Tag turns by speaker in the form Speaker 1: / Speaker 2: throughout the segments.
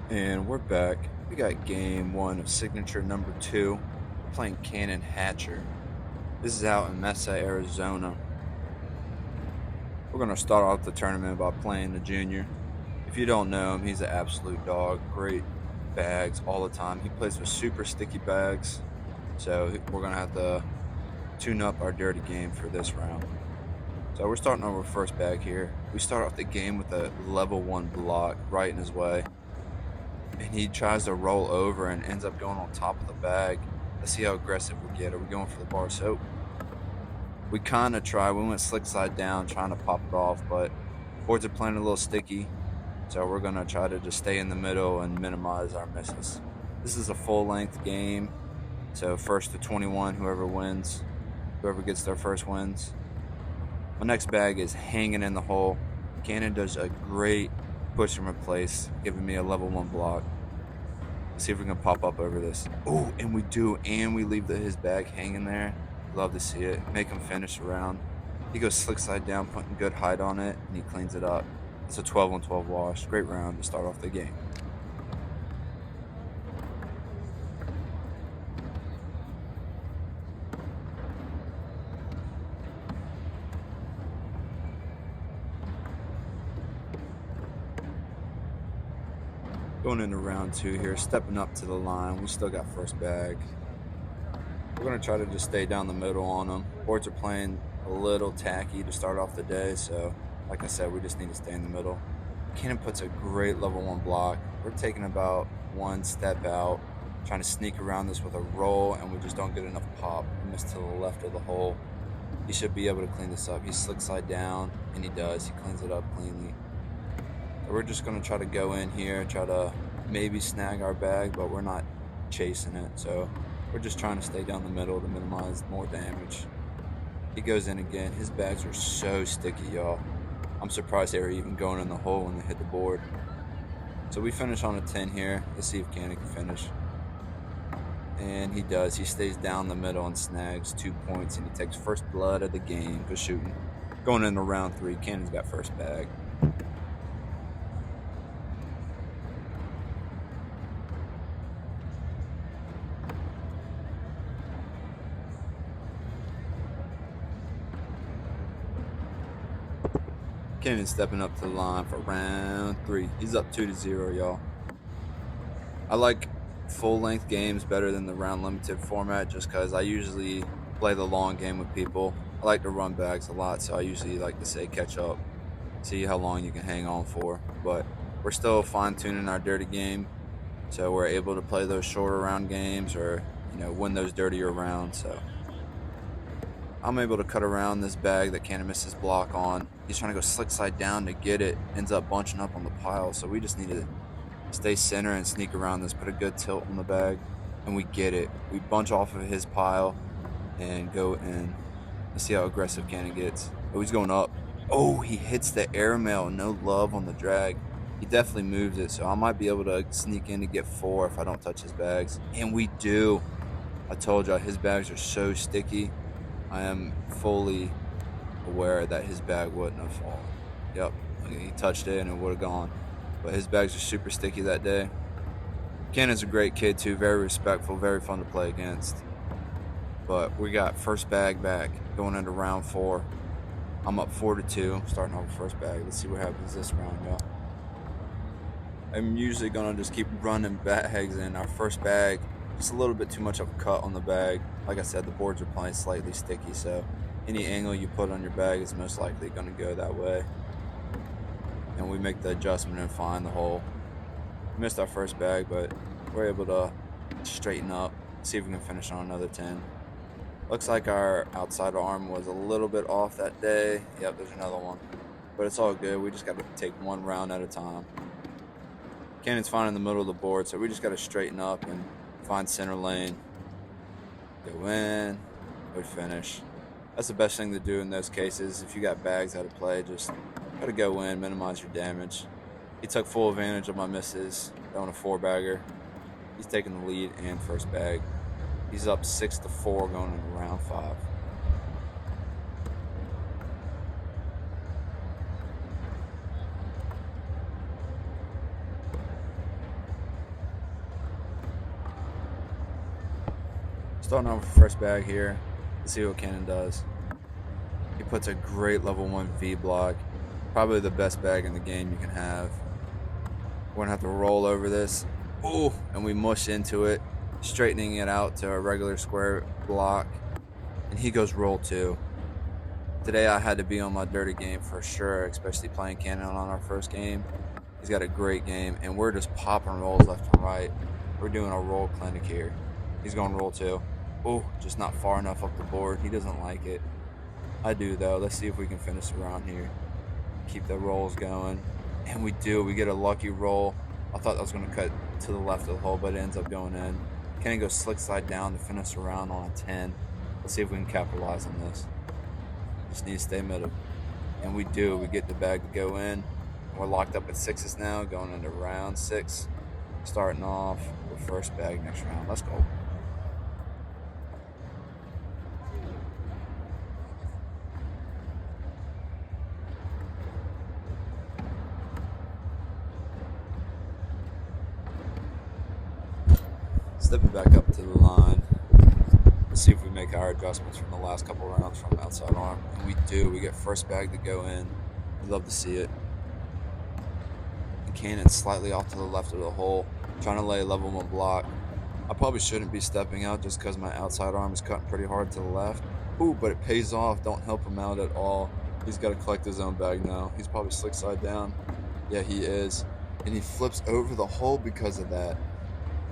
Speaker 1: And we're back. We got game one of signature number two. We're playing Cannon Hatcher. This is out in Mesa, Arizona. We're going to start off the tournament by playing the junior. If you don't know him, he's an absolute dog. Great bags all the time. He plays with super sticky bags. So we're going to have to tune up our dirty game for this round. So we're starting over first bag here. We start off the game with a level one block right in his way. And he tries to roll over and ends up going on top of the bag. Let's see how aggressive we get. Are we going for the bar soap? We kind of try. We went slick side down trying to pop it off, but boards are playing a little sticky. So we're going to try to just stay in the middle and minimize our misses. This is a full length game. So first to 21, whoever wins, whoever gets their first wins. My next bag is hanging in the hole. Cannon does a great push and replace, giving me a level one block. Let's see if we can pop up over this. Oh, and we do, and we leave his bag hanging there. Love to see it. Make him finish around. He goes slick side down, putting good height on it, and he cleans it up. It's a 12 on 12 wash. Great round to start off the game. Going into round two here, stepping up to the line. We still got first bag. We're going to try to just stay down the middle on them. Boards are playing a little tacky to start off the day, so like I said, we just need to stay in the middle. Cannon puts a great level one block. We're taking about one step out, trying to sneak around this with a roll, and we just don't get enough pop. We miss to the left of the hole. He should be able to clean this up. He slicks side down, and he does. He cleans it up cleanly. So we're just going to try to go in here, try to maybe snag our bag, but we're not chasing it. So we're just trying to stay down the middle to minimize more damage. He goes in again. His bags are so sticky, y'all. I'm surprised they were even going in the hole when they hit the board. So we finish on a 10 here. Let's see if Cannon can finish. And he does. He stays down the middle and snags 2 points, and he takes first blood of the game for shooting. Going into round three, Cannon's got first bag. Cannon stepping up to the line for round three. He's up 2-0, y'all. I like full length games better than the round limited format just because I usually play the long game with people. I like to run bags a lot, so I usually like to say catch up, see how long you can hang on for. But we're still fine tuning our dirty game, so we're able to play those shorter round games or win those dirtier rounds. So I'm able to cut around this bag that Cannon missed his block on. He's trying to go slick side down to get it, ends up bunching up on the pile. So we just need to stay center and sneak around this, put a good tilt on the bag, and we get it. We bunch off of his pile and go in. Let's see how aggressive Cannon gets. Oh, he's going up. Oh, he hits the airmail. No love on the drag. He definitely moves it, so I might be able to sneak in to get 4 if I don't touch his bags. And we do. I told y'all, his bags are so sticky. I am fully aware that his bag wouldn't have fallen. Yep, he touched it and it would have gone. But his bags are super sticky that day. Cannon's a great kid too, very respectful, very fun to play against. But we got first bag back going into round 4. I'm up 4-2, starting off with first bag. Let's see what happens this round, y'all. I'm usually gonna just keep running bags in. Our first bag, just a little bit too much of a cut on the bag. Like I said, the boards are playing slightly sticky, so any angle you put on your bag is most likely going to go that way. And we make the adjustment and find the hole. We missed our first bag, but we're able to straighten up, see if we can finish on another 10. Looks like our outside arm was a little bit off that day. Yep, there's another one. But it's all good. We just got to take one round at a time. Cannon's fine in the middle of the board, so we just got to straighten up and find center lane. Go in, good finish. That's the best thing to do in those cases. If you got bags out of play, just gotta go in, minimize your damage. He took full advantage of my misses, throwing a 4-bagger. He's taking the lead and first bag. He's up 6-4 going into round 5. Starting off with the first bag here. Let's see what Cannon does. He puts a great level 1 V block. Probably the best bag in the game you can have. We're going to have to roll over this. Oh, and we mush into it, straightening it out to a regular square block. And he goes roll 2. Today I had to be on my dirty game for sure, especially playing Cannon on our first game. He's got a great game, and we're just popping rolls left and right. We're doing a roll clinic here. He's going roll 2. Oh, just not far enough up the board. He doesn't like it. I do, though. Let's see if we can finish around here. Keep the rolls going. And we do. We get a lucky roll. I thought that was going to cut to the left of the hole, but it ends up going in. Kenny goes slick slide down to finish around on a 10. Let's see if we can capitalize on this. Just need to stay middle. And we do. We get the bag to go in. We're locked up at 6s now, going into round 6. Starting off with first bag next round. Let's go. Stepping back up to the line. Let's see if we make our adjustments from the last couple rounds from outside arm. And we do. We get first bag to go in. We'd love to see it. And Cannon slightly off to the left of the hole, trying to lay a level 1 block. I probably shouldn't be stepping out just because my outside arm is cutting pretty hard to the left. Ooh, but it pays off. Don't help him out at all. He's got to collect his own bag now. He's probably slick side down. Yeah, he is. And he flips over the hole because of that.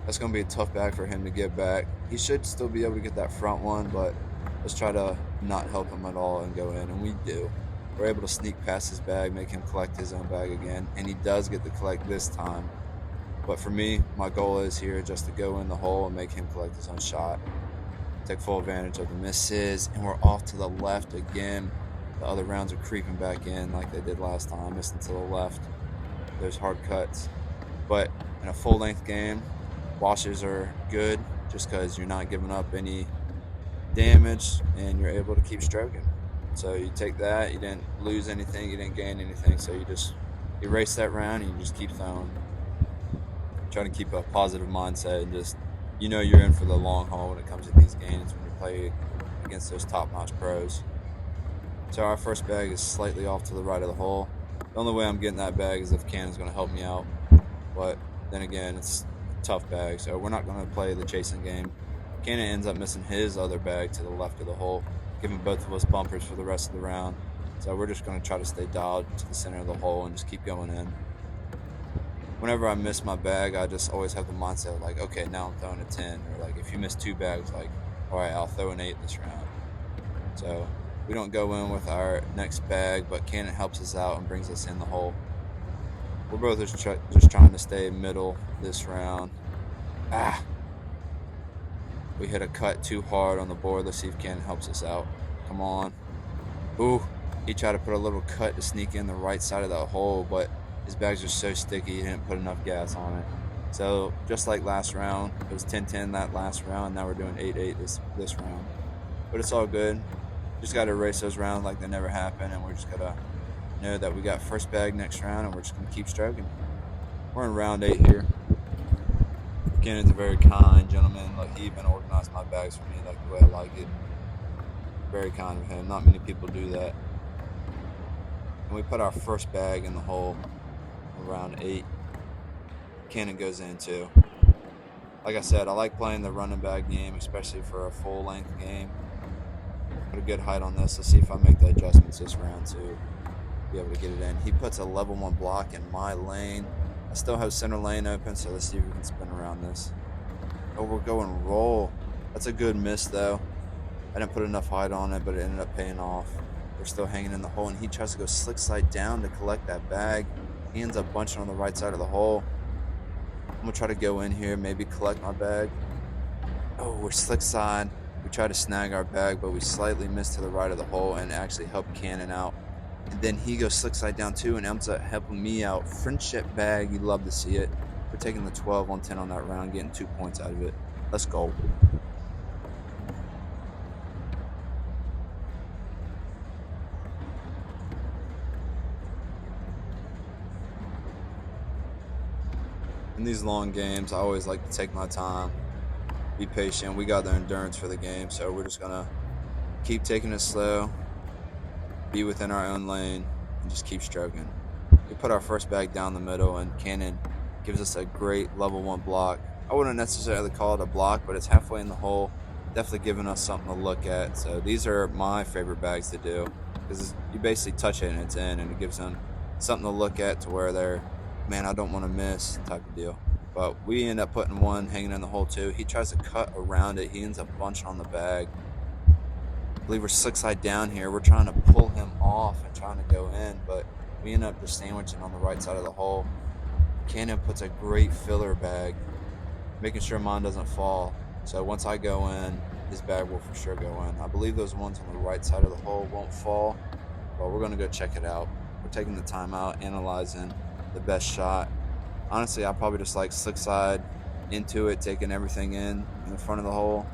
Speaker 1: That's going to be a tough bag for him to get back. He should still be able to get that front one, but let's try to not help him at all and go in, and we do. We're able to sneak past his bag, make him collect his own bag again, and he does get to collect this time. But for me, my goal is here just to go in the hole and make him collect his own shot. Take full advantage of the misses, and we're off to the left again. The other rounds are creeping back in like they did last time, missing to the left. There's hard cuts. But in a full-length game, washes are good just because you're not giving up any damage and you're able to keep stroking. So you take that, you didn't lose anything, you didn't gain anything, so you just erase that round and you just keep throwing. Try to keep a positive mindset and just, you're in for the long haul when it comes to these games when you play against those top-notch pros. So our first bag is slightly off to the right of the hole. The only way I'm getting that bag is if Cannon's going to help me out. But then again, it's tough bag, so we're not going to play the chasing game. Cannon ends up missing his other bag to the left of the hole, giving both of us bumpers for the rest of the round. So we're just going to try to stay dialed to the center of the hole and just keep going in. Whenever I miss my bag, I just always have the mindset of like, okay, now I'm throwing a 10. Or like if you miss 2 bags, like, all right, I'll throw an 8 this round. So we don't go in with our next bag, but Cannon helps us out and brings us in the hole. We're both just trying to stay middle this round. We hit a cut too hard on the board. Let's see if Cannon helps us out. Come on. Ooh, he tried to put a little cut to sneak in the right side of that hole, but his bags are so sticky, he didn't put enough gas on it. So just like last round, it was 10-10 that last round. Now we're doing 8-8 this round. But it's all good. Just got to erase those rounds like they never happened, and we're just got to know that we got first bag next round, and we're just going to keep stroking. We're in round 8 here. Cannon's a very kind gentleman. Like, he even organized my bags for me like the way I like it. Very kind of him. Not many people do that. And we put our first bag in the hole around 8. Cannon goes in too. Like I said, I like playing the running back game, especially for a full length game. Put a good height on this. Let's see if I make the adjustments this round to be able to get it in. He puts a level 1 block in my lane. I still have center lane open, so let's see if we can spin around this. Oh, we're going roll. That's a good miss, though. I didn't put enough height on it, but it ended up paying off. We're still hanging in the hole, and he tries to go slick slide down to collect that bag. He ends up bunching on the right side of the hole. I'm going to try to go in here, maybe collect my bag. Oh, we're slick side. We try to snag our bag, but we slightly miss to the right of the hole and actually help Cannon out. And then he goes slick side down too and ends up helping me out. Friendship bag, you love to see it. We're taking the 12 on 10 on that round, getting 2 points out of it. Let's go. In these long games, I always like to take my time, be patient. We got the endurance for the game, so we're just gonna keep taking it slow, be within our own lane, and just keep stroking. We put our first bag down the middle, and Cannon gives us a great level 1 block. I wouldn't necessarily call it a block, but it's halfway in the hole, definitely giving us something to look at. So these are my favorite bags to do, because you basically touch it and it's in, and it gives them something to look at to where they're, man, I don't want to miss type of deal. But we end up putting one hanging in the hole too. He tries to cut around it. He ends up bunching on the bag. I believe we're slick side down here. We're trying to pull him off and trying to go in, but we end up just sandwiching on the right side of the hole. Cannon puts a great filler bag, making sure mine doesn't fall. So once I go in, his bag will for sure go in. I believe those ones on the right side of the hole won't fall, but we're going to go check it out. We're taking the time out, analyzing the best shot. Honestly, I probably just like slick side into it, taking everything in the front of the hole,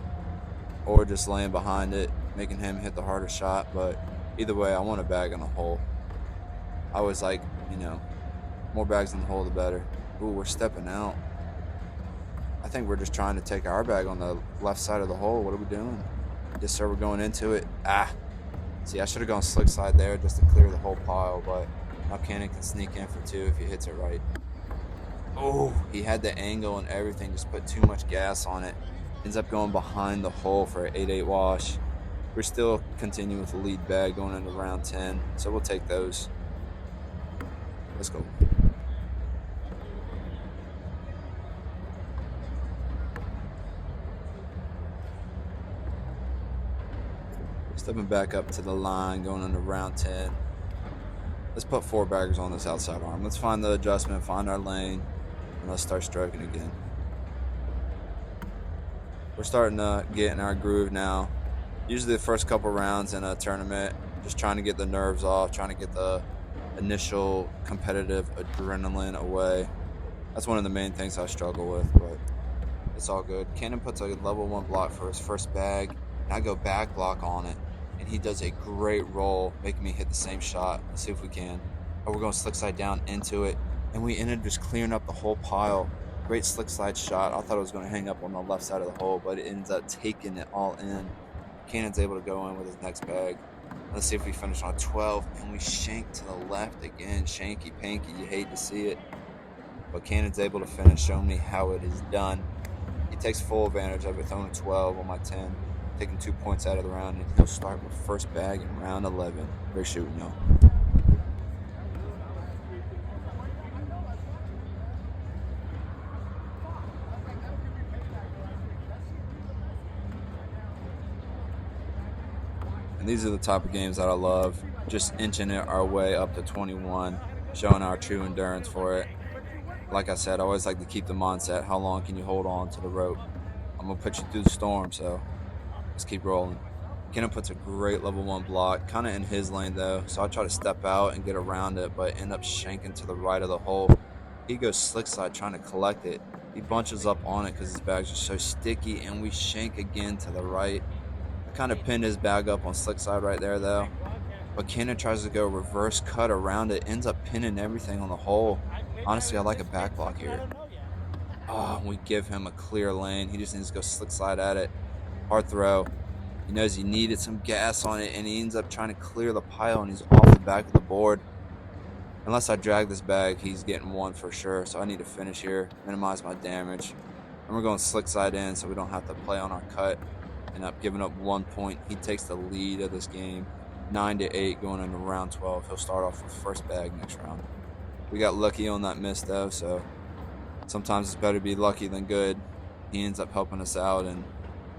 Speaker 1: or just laying behind it, making him hit the harder shot. But either way, I want a bag in the hole. I was like, more bags in the hole, the better. Ooh, we're stepping out. I think we're just trying to take our bag on the left side of the hole. What are we doing? Yes, sir, we're going into it. See, I should have gone slick side there just to clear the whole pile, but now Cannon can sneak in for 2 if he hits it right. Oh, he had the angle and everything, just put too much gas on it. Ends up going behind the hole for an 8-8 wash. We're still continuing with the lead bag going into round 10, so we'll take those. Let's go. Stepping back up to the line, going into round 10. Let's put 4 baggers on this outside arm. Let's find the adjustment, find our lane, and let's start stroking again. We're starting to get in our groove now. Usually the first couple rounds in a tournament, just trying to get the nerves off, trying to get the initial competitive adrenaline away. That's one of the main things I struggle with, but it's all good. Cannon puts a level 1 block for his first bag, and I go back block on it, and he does a great roll, making me hit the same shot. Let's see if we can. Oh, we're going slick side down into it, and we ended up just clearing up the whole pile. Great slick slide shot. I thought it was going to hang up on the left side of the hole, but it ends up taking it all in. Cannon's able to go in with his next bag. Let's see if we finish on 12, and we shank to the left again. Shanky panky, you hate to see it, but Cannon's able to finish, showing me how it is done. He takes full advantage of it, throwing a 12 on my 10, taking 2 points out of the round, and he'll start with first bag in round 11. Great shooting, y'all. And these are the type of games that I love, just inching it our way up to 21, showing our true endurance for it. Like I said, I always like to keep the mindset, how long can you hold on to the rope? I'm going to put you through the storm, so let's keep rolling. Cannon puts a great level 1 block, kind of in his lane though, so I try to step out and get around it, but end up shanking to the right of the hole. He goes slick side trying to collect it. He bunches up on it because his bags are so sticky, and we shank again to the right. I kind of pinned his bag up on slick side right there though, but Cannon tries to go reverse cut around it, ends up pinning everything on the hole. Honestly, I like a back block here. We give him a clear lane. He just needs to go slick slide at it. Hard throw. He knows he needed some gas on it, and he ends up trying to clear the pile, and he's off the back of the board. Unless I drag this bag, he's getting 1 for sure, so I need to finish here, minimize my damage. And we're going slick side in so we don't have to play on our cut. End up giving up 1 point. He takes the lead of this game, 9-8 going into round 12. He'll start off with first bag next round. We got lucky on that miss though, so sometimes it's better to be lucky than good. He ends up helping us out and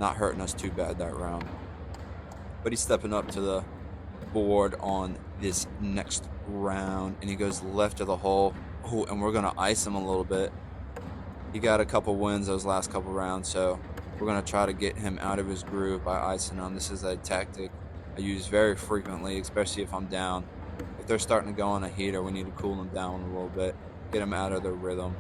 Speaker 1: not hurting us too bad that round. But he's stepping up to the board on this next round, and he goes left of the hole. Oh, and we're going to ice him a little bit. He got a couple wins those last couple rounds, so we're going to try to get him out of his groove by icing him. This is a tactic I use very frequently, especially if I'm down. If they're starting to go on a heater, we need to cool them down a little bit, get them out of their rhythm.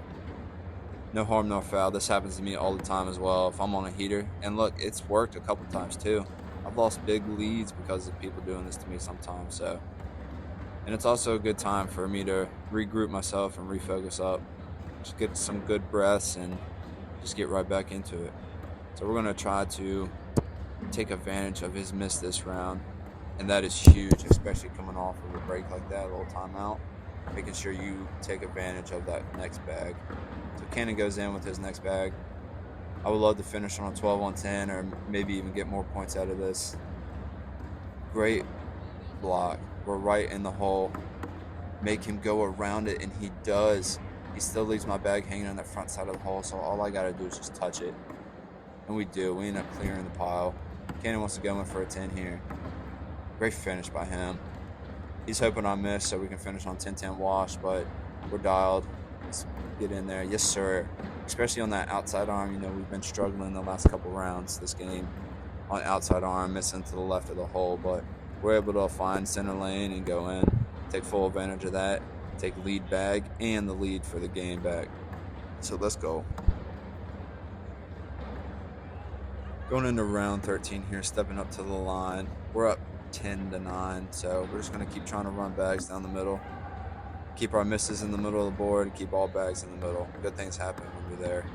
Speaker 1: No harm, no foul. This happens to me all the time as well if I'm on a heater. And look, it's worked a couple times too. I've lost big leads because of people doing this to me sometimes. So, and it's also a good time for me to regroup myself and refocus up. Just get some good breaths and just get right back into it. So we're going to try to take advantage of his miss this round. And that is huge, especially coming off of a break like that, a little timeout. Making sure you take advantage of that next bag. So Cannon goes in with his next bag. I would love to finish on a 12 on 10 or maybe even get more points out of this. Great block. We're right in the hole. Make him go around it, and he does. He still leaves my bag hanging on the front side of the hole, so all I got to do is just touch it. And we do. We end up clearing the pile. Cannon wants to go in for a 10 here. Great finish by him. He's hoping I miss so we can finish on 10-10 wash, but we're dialed. Let's get in there. Yes, sir. Especially on that outside arm. You know, we've been struggling the last couple rounds this game on outside arm, missing to the left of the hole, but we're able to find center lane and go in. Take full advantage of that. Take lead bag and the lead for the game back. So let's go. Going into round 13 here, stepping up to the line. We're up 10-9, so we're just going to keep trying to run bags down the middle. Keep our misses in the middle of the board and keep all bags in the middle. Good things happen when you're there.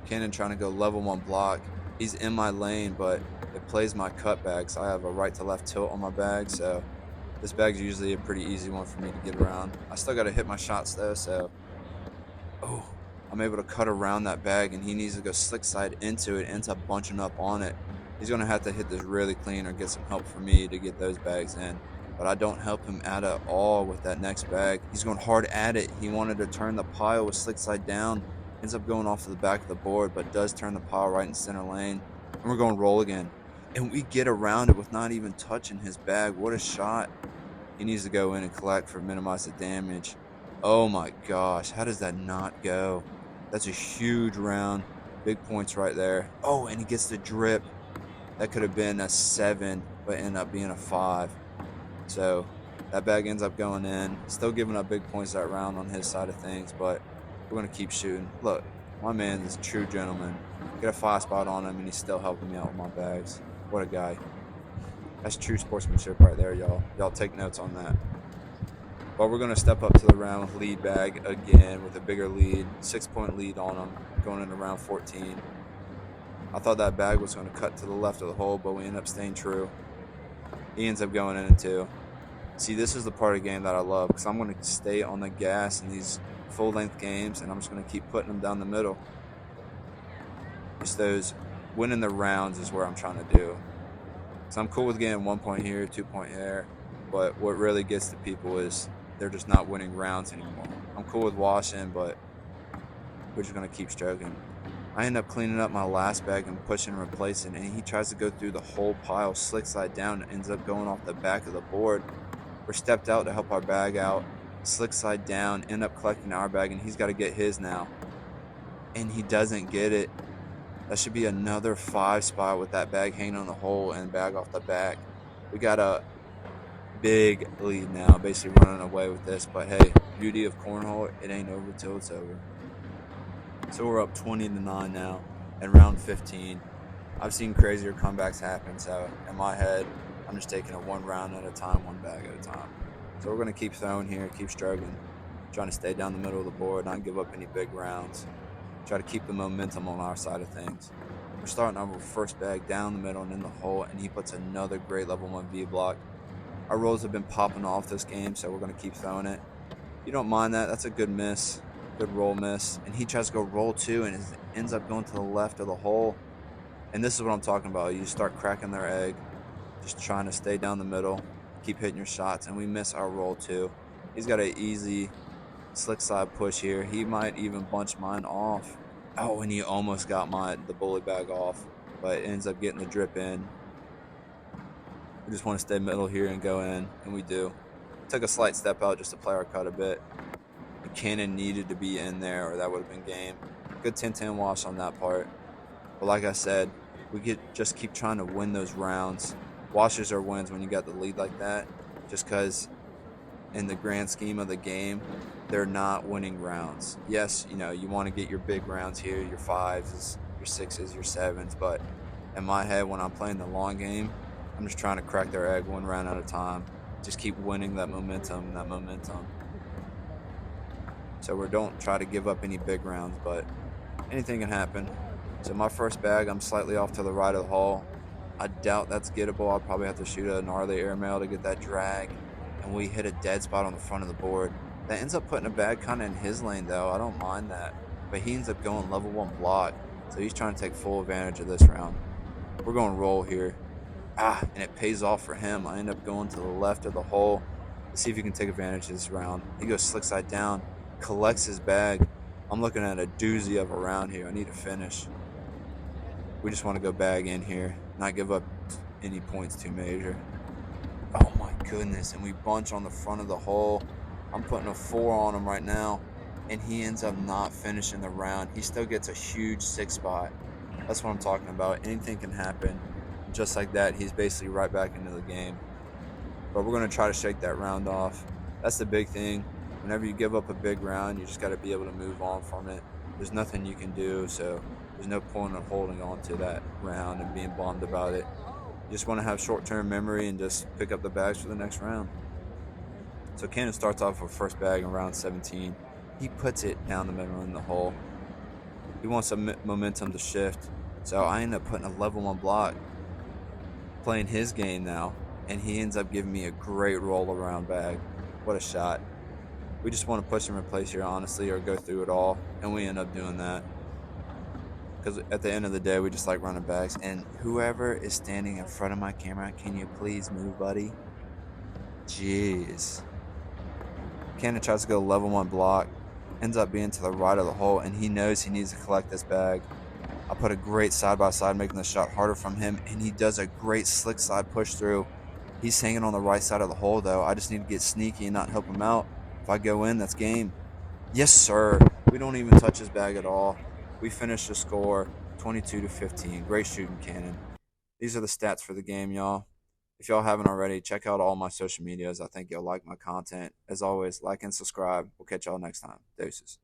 Speaker 1: Cannon trying to go level 1 block. He's in my lane, but it plays my cut bag, so I have a right to left tilt on my bag, so this bag's usually a pretty easy one for me to get around. I still got to hit my shots though, so I'm able to cut around that bag, and he needs to go slick side into it, ends up bunching up on it. He's going to have to hit this really clean or get some help from me to get those bags in. But I don't help him out at all with that next bag. He's going hard at it. He wanted to turn the pile with slick side down. Ends up going off to the back of the board, but does turn the pile right in center lane. And we're going roll again. And we get around it with not even touching his bag. What a shot. He needs to go in and collect for minimize the damage. Oh my gosh, how does that not go? That's a huge round. Big points right there. Oh, and he gets the drip. That could have been a 7, but ended up being a 5. So that bag ends up going in. Still giving up big points that round on his side of things, but we're going to keep shooting. Look, my man is a true gentleman. Get a 5 spot on him, and he's still helping me out with my bags. What a guy. That's true sportsmanship right there, y'all. Y'all take notes on that. But we're going to step up to the round with lead bag again with a bigger lead. 6-point lead on him going into round 14. I thought that bag was going to cut to the left of the hole, but we end up staying true. He ends up going in too. See, this is the part of the game that I love because I'm going to stay on the gas in these full-length games, and I'm just going to keep putting them down the middle. Just those winning the rounds is where I'm trying to do. So I'm cool with getting 1 point here, 2 point here, but what really gets to people is they're just not winning rounds anymore. I'm cool with washing, but we're just going to keep stroking. I end up cleaning up my last bag and pushing and replacing, and he tries to go through the whole pile slick side down and ends up going off the back of the board. We're stepped out to help our bag out, slick side down, end up collecting our bag, and he's got to get his now. And he doesn't get it. That should be another 5 spot with that bag hanging on the hole and bag off the back. We got a big lead now, basically running away with this. But hey, beauty of cornhole, it ain't over till it's over. So we're up 20-9 now in round 15. I've seen crazier comebacks happen, so in my head, I'm just taking it 1 round at a time, 1 bag at a time. So we're going to keep throwing here, keep struggling, trying to stay down the middle of the board, not give up any big rounds. Try to keep the momentum on our side of things. We're starting our first bag down the middle and in the hole, and he puts another great level 1 V block. Our rolls have been popping off this game, so we're going to keep throwing it. You don't mind that. That's a good miss. Good roll miss. And he tries to go roll 2 and ends up going to the left of the hole. And this is what I'm talking about. You start cracking their egg, just trying to stay down the middle, keep hitting your shots, and we miss our roll 2. He's got an easy slick side push here. He might even bunch mine off. Oh, and he almost got the bully bag off, but ends up getting the drip in. We just want to stay middle here and go in, and we do. Took a slight step out just to play our cut a bit. The cannon needed to be in there, or that would have been game. Good 10-10 wash on that part. But like I said, we just keep trying to win those rounds. Washes are wins when you got the lead like that, just because in the grand scheme of the game, they're not winning rounds. Yes, you know, you want to get your big rounds here, your 5s, your 6s, your 7s, but in my head, when I'm playing the long game, I'm just trying to crack their egg 1 round at a time. Just keep winning that momentum. So we don't try to give up any big rounds, but anything can happen. So my first bag, I'm slightly off to the right of the hole. I doubt that's gettable. I'll probably have to shoot a gnarly airmail to get that drag. And we hit a dead spot on the front of the board. That ends up putting a bag kind of in his lane, though. I don't mind that. But he ends up going level 1 block. So he's trying to take full advantage of this round. We're going roll here. And it pays off for him. I end up going to the left of the hole to see if he can take advantage of this round. He goes slick side down, collects his bag. I'm looking at a doozy of a round here. I need to finish. We just want to go bag in here, not give up any points too major. Oh my goodness, and we bunch on the front of the hole. I'm putting a 4 on him right now, and he ends up not finishing the round. He still gets a huge 6 spot. That's what I'm talking about. Anything can happen. Just like that, he's basically right back into the game. But we're going to try to shake that round off. That's the big thing. Whenever you give up a big round, you just got to be able to move on from it. There's nothing you can do, so there's no point in holding on to that round and being bummed about it. You just want to have short-term memory and just pick up the bags for the next round. So Cannon starts off with first bag in round 17. He puts it down the middle in the hole. He wants some momentum to shift. So I end up putting a level 1 block, playing his game now, and he ends up giving me a great roll around bag. What a shot. We just want to push and replace here, honestly, or go through it all, and we end up doing that. Because at the end of the day, we just like running bags. And whoever is standing in front of my camera, can you please move, buddy? Jeez. Cannon tries to go level 1 block, ends up being to the right of the hole, and he knows he needs to collect this bag. I put a great side-by-side, making the shot harder from him, and he does a great slick side push through. He's hanging on the right side of the hole, though. I just need to get sneaky and not help him out. If I go in, that's game. Yes, sir. We don't even touch his bag at all. We finish the score 22-15. Great shooting, Cannon. These are the stats for the game, y'all. If y'all haven't already, check out all my social medias. I think you'll like my content. As always, like and subscribe. We'll catch y'all next time. Deuces.